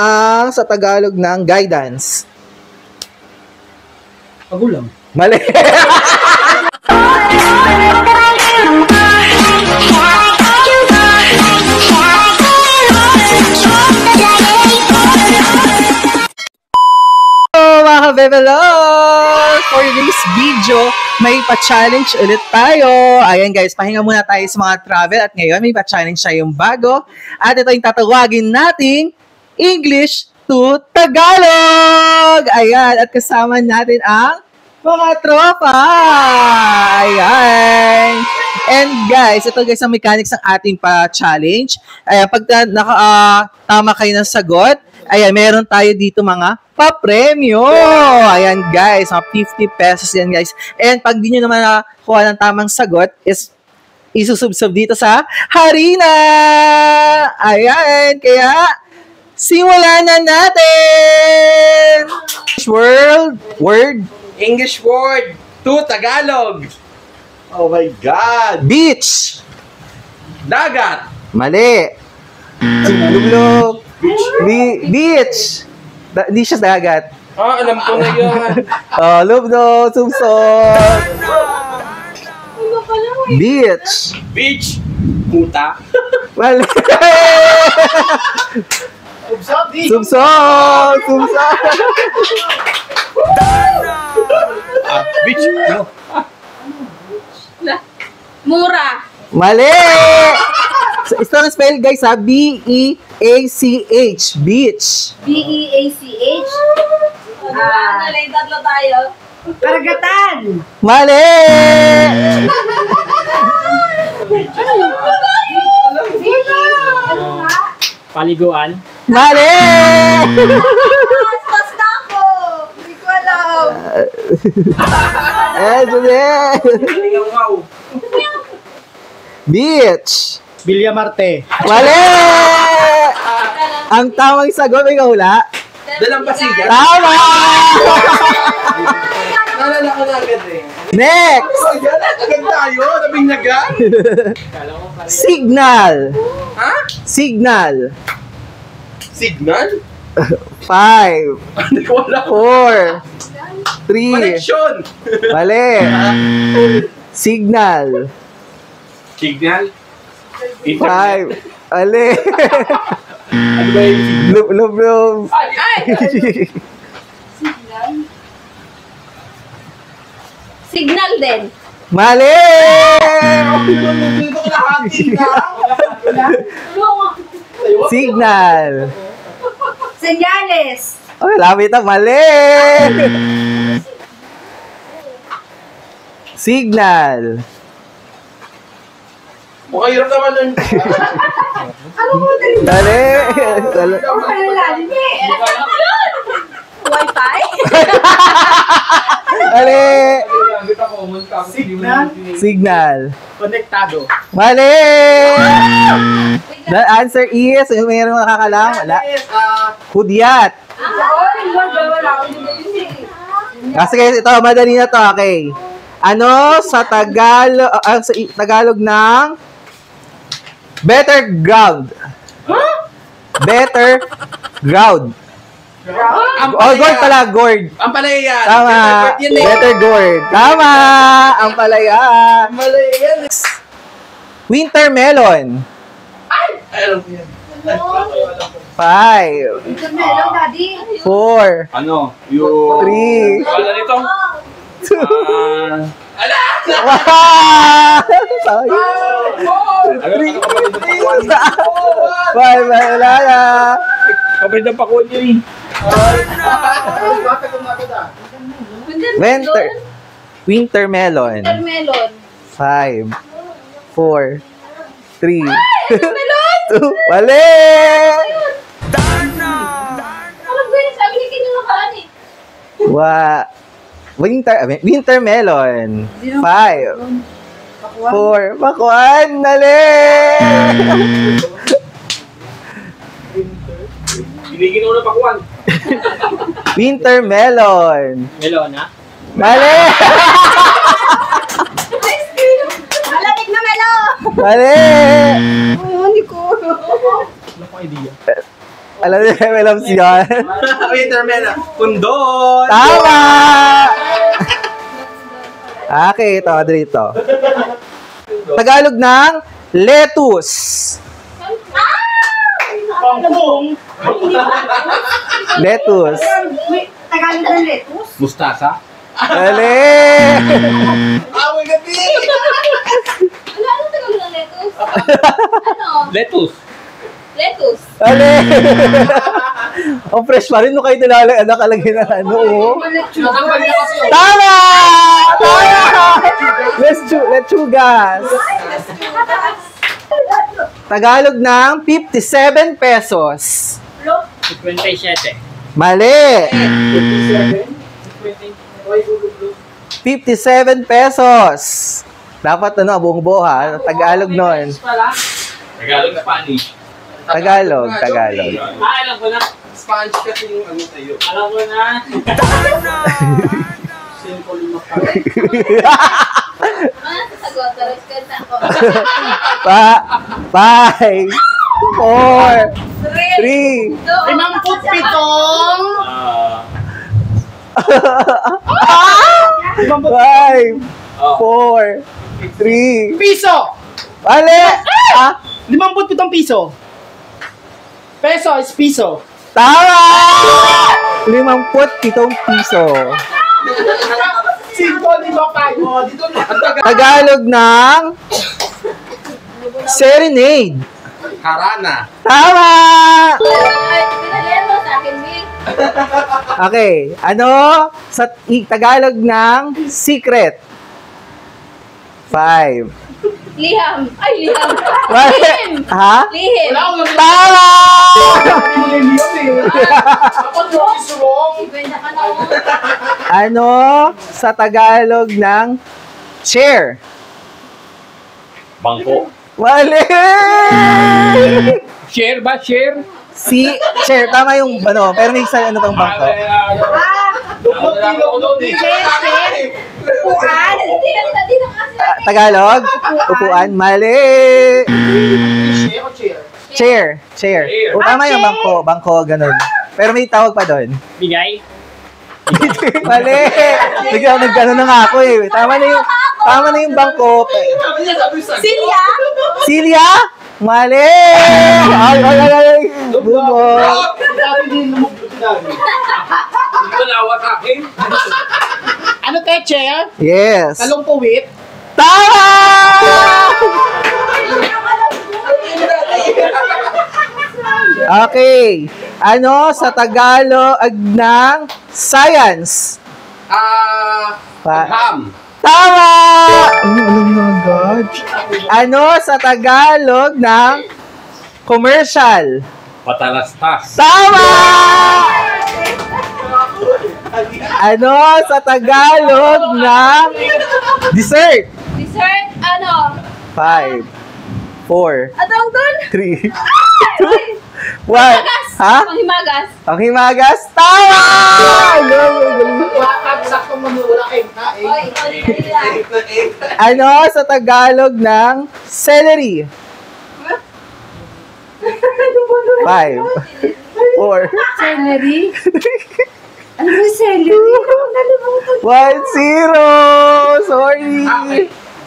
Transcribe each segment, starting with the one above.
ang sa Tagalog ng guidance? Magulang. Mali. Mga kabebelos! For this video, may pa-challenge ulit tayo. Ayan guys, pahinga muna tayo sa mga travel at ngayon may pa-challenge tayong bago. At ito yung tatawagin nating English to Tagalog! Ayan, at kasama natin ang mga tropa! Ayan! And guys, ito guys ang mechanics ng ating pa-challenge. Ayan, pag tama kayo ng sagot, ayan, meron tayo dito mga pa-premyo. Ayan guys, mga 50 pesos yan guys. And pag di nyo naman nakuha ng tamang sagot, is isusubsob dito sa harina. Ayan, kaya simulan na natin! English word to Tagalog. Oh my God! Beach! Dagat. Mali! Lublog! Beach! Hindi siya dagat. Ah, alam ko na yun. Oh, Lubdo, Sumsog. Beach. Beach. Puta. Mali. Sumsog. Beach. No. Mura. Mali. Strong spell guys ha. B-E-A-C-H. Beach. B-E-A-C-H. Tatlo tayo. Karagatan. Mali. Paliguan. Mali. Basta ako. Hindi ko alam. Wow. Beach. Villa Marte. Mali. Ang tamang sagot ay kahula. Dalang Pasigan. Tama. Nalala ko na agad eh. Next. Yan, agad tayo. Nabinyagan. Signal. Ha? Signal. Signal? 5, Hindi ko alam. 4, 3. Connection. Mali. Signal. Signal? 5. Mali. Ano ba yung signal? Lub. Signal din. Mali. Dito ko lahati na. Signal. Senyales. Oh, lapit na. Mali. Signal. Mukhang hirap naman nun. Ano mo din? Mali. Wi-Fi? Mali. Signal? Signal. Konektado. Mali. The answer is, mayroong makakalam, wala. Hudyat. Kasi guys, ito, madali na to, okay. Ano sa Tagalog ng better ground? Better ground. Oh, gourd pala, gourd. Ang palaya. Tama. Better gourd. Tama. Ang palaya. Ang palaya yan. Winter melon. Alam ko yan. 5, Hello, Daddy. 4, Ano? Yung... 3. Wala nito? Ala! Sorry. Ano? Wala na. Kapit ng pakuan niyo eh. Winter melon. Melon. 5, 4, 3, Melon! 2, wali! Alam ko yun, sabi ni kinunakaan eh. Winter melon. 5, 4, pakuan, dali! Binigin ko na pakuan. Winter melon. Melon ha? Mali! Malamig na melon! Mali! Hindi ko. Wala ko idea. Alam niyo, Emelops yan. Wintermelon. Pundon. Tama! Okay, ito, dito. Tagalog ng lettuce. Pangpong. Lettuce. Tagalog ng lettuce? Mustasa. Ali! Away gabi! Ano Tagalog ng lettuce? Ano? Lettuce. Lettuce. Ali! Ang fresh pa rin, no kayo nakalagay na ano, oh. Tama! Tama! Lechugas. Tagalog ng 57 pesos. 57. Mali! 57 pesos. Dapat ano, buong buo ha. Tagalog nun. Tagalog Spanish. Tagalog. Alam ko na. Spanish kasi yung ano tayo. Alam ko na. Simple mo pa. Ano sasagot? Taros ka na ako. 5, 4, 3, 5, 4, 3. Piso! Mali! Ah, 57 piso. Peso is piso. tama! 57 piso. 5.55. Oh, dito na. Tagalog ng serenade. Harana. Tama! Ay, pinalihan mo sa akin, Vic. Okay, ano sa Tagalog ng secret? 5. Liham. Ay, liham. Mali! Lihim. Ha? Lihim. Wala akong Tama! Ako no is wrong. Ibenta ka na ako. Ano sa Tagalog ng chair? Bangko. Mali! Share ba? Share? Chair, tama yung ano, pero may isa ano pang bangko. Dukot kilo ulo din. Upuan. Hindi na kasi. Tagalog? Upuan? Mali! Chair o chair? Chair. O, tama yung bangko. Bangko, ganun. Pero may tawag pa doon. Bigay? Mali! Bigla naggano na nga ako eh. Tama na yung bangko. Silya? Silya? Mali! Ay! Bumo! Dati din lumubog dami. Hindi ko nawa sa akin. Ano tayo, chair? Yes! Talong puwit? Tama! Okay. Ano sa Tagalog ng science? Ham. Tama! Alam mo agad. Ano sa Tagalog ng commercial? Patalastas. Tama! Ano sa Tagalog ng dessert? Dessert, ano? 5, 4, Atang doon? 3, Ay! 1. Ha? Panghimagas. Panghimagas? Tama! Wakag sakto mamula kayo. Oy, Ano sa Tagalog ng celery? 5, 4, Celery? Ano ba celery? Nalimutan. 1-0! Sorry!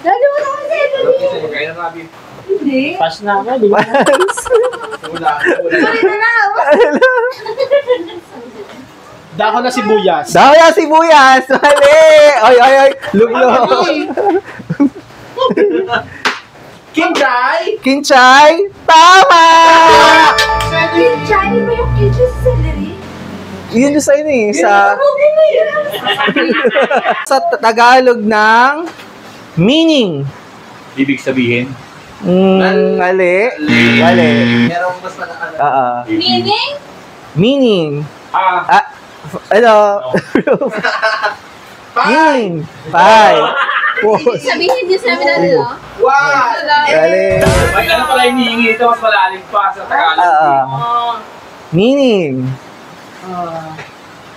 Nalimutan ko celery. Kaya na nabi. Hindi. Pass na ako, di ba? Sorry na lang. Dako na sibuyas. Dahil sibuyas! Mali! Ay! Luglo! Kinchay! Kinchay? Tama! Chani ba yung kitchen celery? Yun yung sa inyo eh. Sa Tagalog ng meaning. Ibig sabihin? Mali. Merong mas nakakala. Meaning? Meaning. Ano? Meaning. 5, 4. Sabihin niyo sa amin ano, no? Wow! Mali. May ano pala yung hihingi ito, mas malalim pa sa Tagalog. Meaning.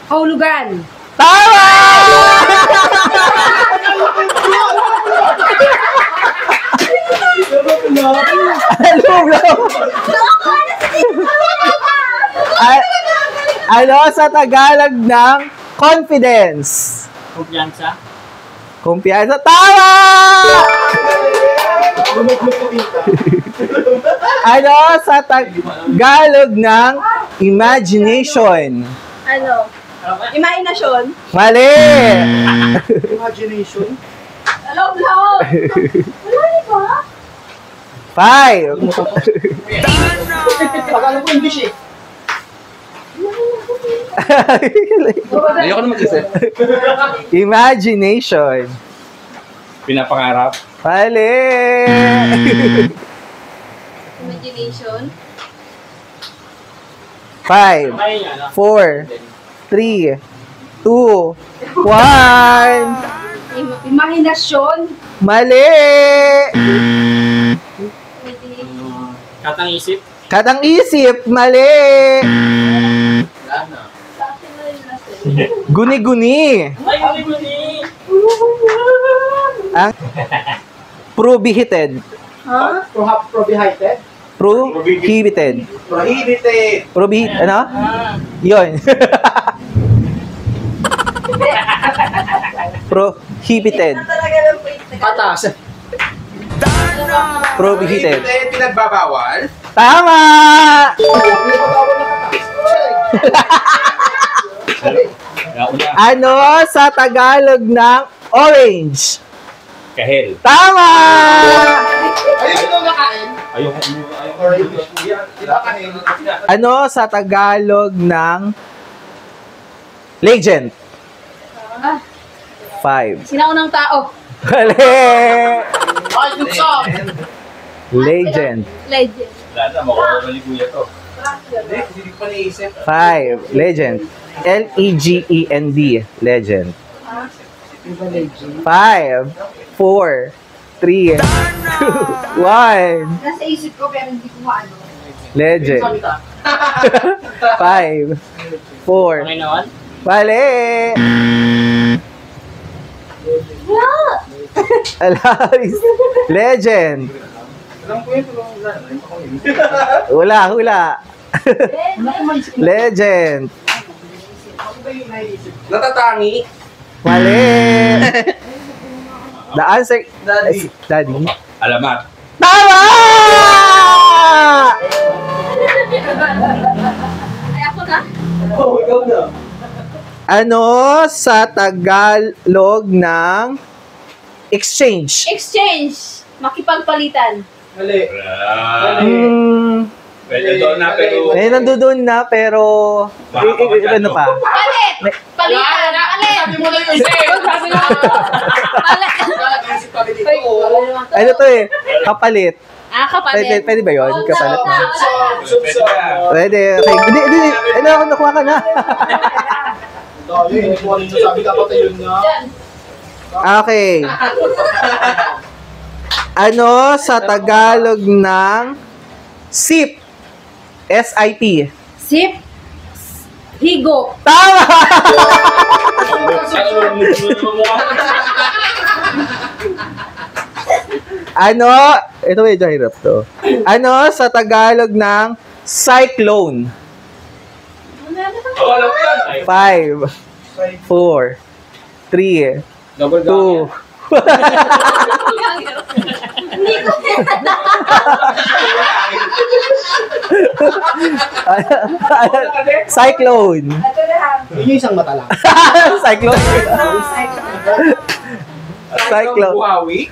Kahulugan. Tama! Ano, bro? Ano sa Tagalog ng confidence? Kumpiyansa. Kumpiyansa. Tama! Ano sa Tagalog ng imagination? Ano? Imaginasyon. Mali! Imagination. Alam lang. Wala di ba? 5, Pag-alam ko English eh. Ayoko na mag-isip. imagination. Pinapangarap. Mali! Imagination. 5, Kaya niya, ano? 4, 3, 2, 1. Imaginasyon. Mali! Katang isip. Katang isip, mali! Guni-guni. Ay, guni-guni. Ang prohibited. Ha? Prohibited. Prohibited. Prohibited. Ano? Yun. Prohibited. Talaga lang po ito. Patas. Prohibited. Pinagbabawal. Tama! Ano sa Tagalog ng orange? Kahel. Tama! Ayun ito nakain. Ayoko. Ano sa Tagalog ng legend? Ah, 5. sinaunang tao. Mali! Ay, good song. Legend. Legend. Wala na, makukuha kuya to. Hindi ko pa naisip. 5. Legend. Legend. Legend. 5, 4, 3, 2, 1. Nasa isip ko pero hindi ko maano. Legend. 5, 4. Panginoon. Mali! Wala! Alaris. Legend. Alam ko yun, pero wala. Hula. Legend. Natatangi. Mali. The answer... Daddy. Alamat. Tama! Ay, ako na? Oh, ikaw na. Ano sa Tagalog ng exchange? Exchange. Makipagpalitan. Mali. Pwede doon na, pero... Nandoon na pero... ano pa? Palit! Palitan! Palit! Sabi mo na yung isip. Sabi mo. Palit! Nag-isip kami dito. Ano to eh? Kapalit. Ah, kapalit. Pwede ba yun? Kapalit na. Pwede na. Pwede. Okay. Hindi. Ano ako nakuha ka na. Dali, kung ano yung sabi dapat ayun na. Yan. Okay. Ano sa Tagalog ng SIP? SIP. Sip. Higo. Tama! Ano? Ito medyo hirap to. Ano sa Tagalog ng cyclone? Oh, alam ko yan. 5, 4, 3, Double 2, Hindi ko cyclone. Ito na. Yun yung isang mata lang. Cyclone. Cyclone. Buhawi.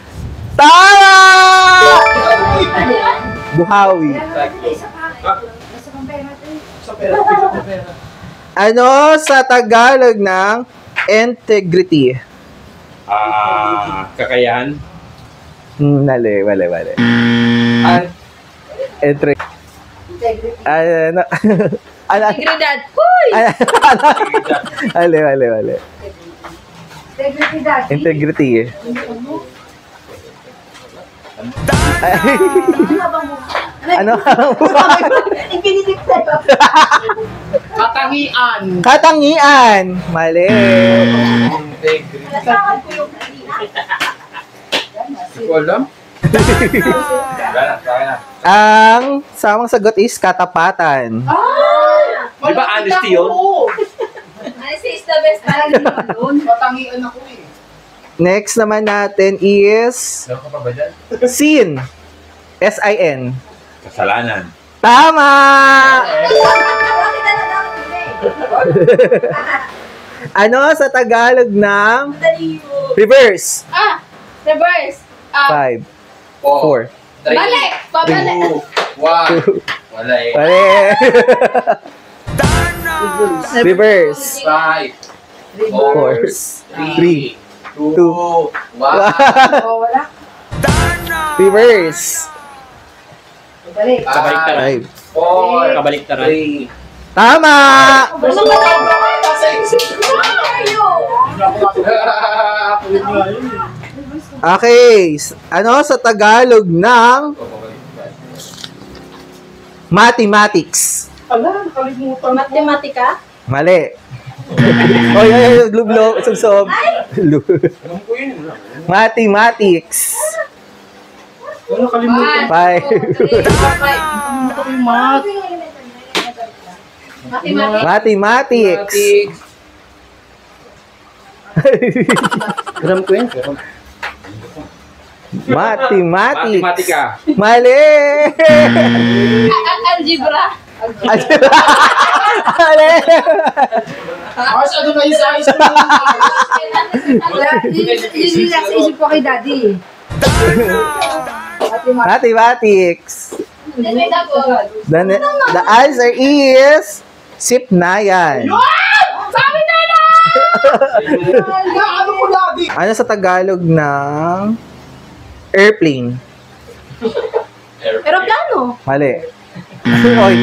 Tama! Buhawi. Sa pera. Ano sa Tagalog ng integrity? Kakayahan. Mali. Integrity. Ano? Ano? Integridad. Huy! Mali. Integridad. Integrity. Ano? Infinitive tayo. Katangian. Katangian. Mali. Integrity. Nasakal ko yung kanina. Hindi ko alam. Wala na, kaya na. Ang samang sagot is katapatan. Ah! Di ba honesty yun? Honesty is the best talaga naman doon. Matangian ako eh. Next naman natin is Meron ka pa ba dyan? sin. S-I-N. Kasalanan. Tama! Bakit talaga ako Ano sa Tagalog ng Dali mo. reverse? Reverse. 5, 4. Balik! Pabalik! 1. Wala eh. Mali. Reverse. 5. 4, 3, 2, 2. 1. Oh, wala. reverse. Balik. Kabaliktaran. 5. 4. Kabaliktaran. 3. Tama! Basta matawag ka nasa isip. Mario! Kulit nga yun eh. Okay. Ano sa Tagalog ng mathematics? Ala, nakalimutan ko. Matematika? Mali. Oy, oy, lublo, sub-sub. Alam ko yun. Mathematics. Wala, nakalimutan. 5. Mathematics. Alam ko yun. Mathematics. Matematika. Mali. Algebra. Mali. Mars, ano na yung sa high school? Yun sa isip ko kay daddy. Mathematics. The answer is Sipnayan. Sabi na na! Ano ko lagi? Ano sa Tagalog ng airplane? Aeroplano. Mali. Oy.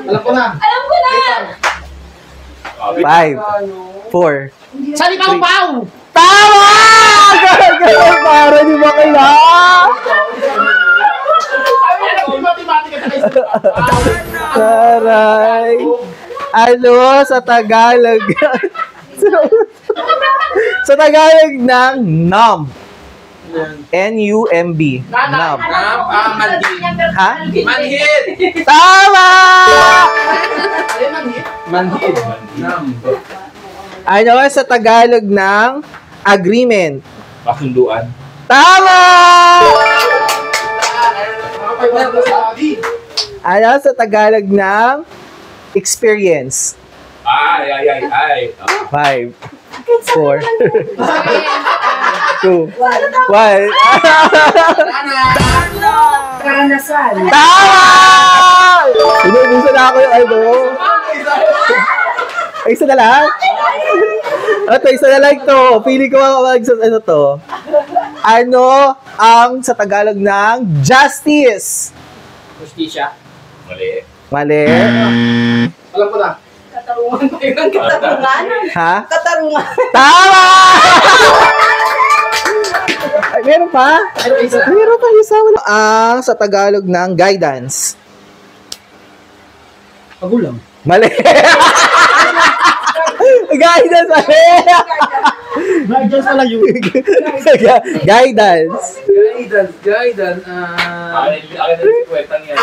Alam ko na. Alam ko na! 5, 4. Sali ka upaw! Tama! Gano'n para di ba kaya? Matematika na kayo. Taray. Ano sa Tagalog? Sa Tagalog ng numb. N-U-M-B. Numb. Ha? Manhid! Tama! Manhid. Ano sa Tagalog ng agreement? Kasunduan. Tama! Nakapagpapag na sa Adi. Ano sa Tagalog ng experience? Ay. 5, 4, 2, 1. Karanasan. Tama! Inubusan na ako yung ano. Ay, isa na lang? Ito, isa na lang to. Pili ko ano to. Ano ang sa Tagalog ng justice? Justisya. Mali. Mali. Alam ko na. Katarungan ba yun? Katarungan? Ha? Katarungan. Tama! Ay, meron pa? Meron pa isa. Ang sa Tagalog ng guidance. Pagulang. Mali. Guidance, mali. Guidance pala yun. Guidance. Guidance. Akin na si Kwetang yan.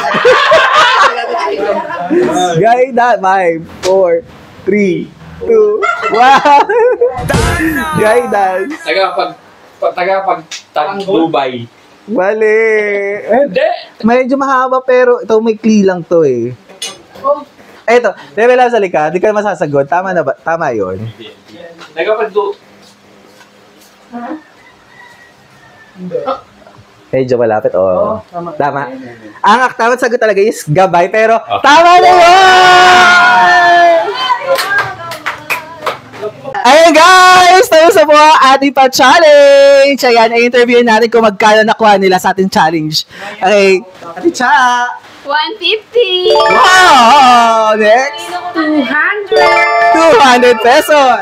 Guidance. 5, 4, 3, 2, 1. Guidance. Tagapag Dubai. Mali. Hindi. Medyo mahaba pero ito may kli lang to eh. Eto, level lang sa likod. Di ka masasagot. Tama na ba? Tama yun. Tagapag Medyo malapit. Oo. Tama. Ang tamang sagot talaga is gabay pero tama na yun! Ayan guys! Tapos na po ang ating pa-challenge! Ayan, i-interview natin kung magkano nakuha nila sa ating challenge. Okay. Ate Cha! 150. Wow! Next! 200. 200 pesos!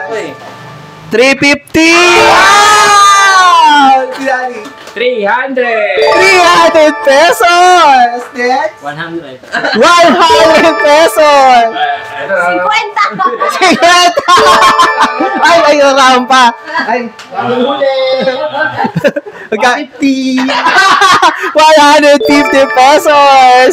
350! Wow! Sinani. 300! 300 pesos! Next! 100. 100 pesos! 50. Secret! Ay, rampa. Ay, Ang huli. magka... 150 pesos!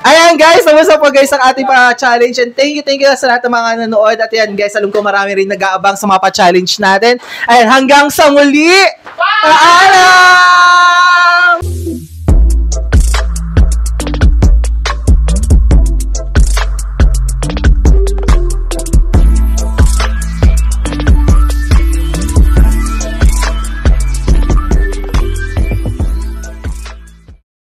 Ayan guys, namusta po guys ang ating pa-challenge and thank you sa lahat ng mga nanonood at yan guys, alam ko marami rin nag-aabang sa mga pa-challenge natin. Ayan, hanggang sa muli! Paalam!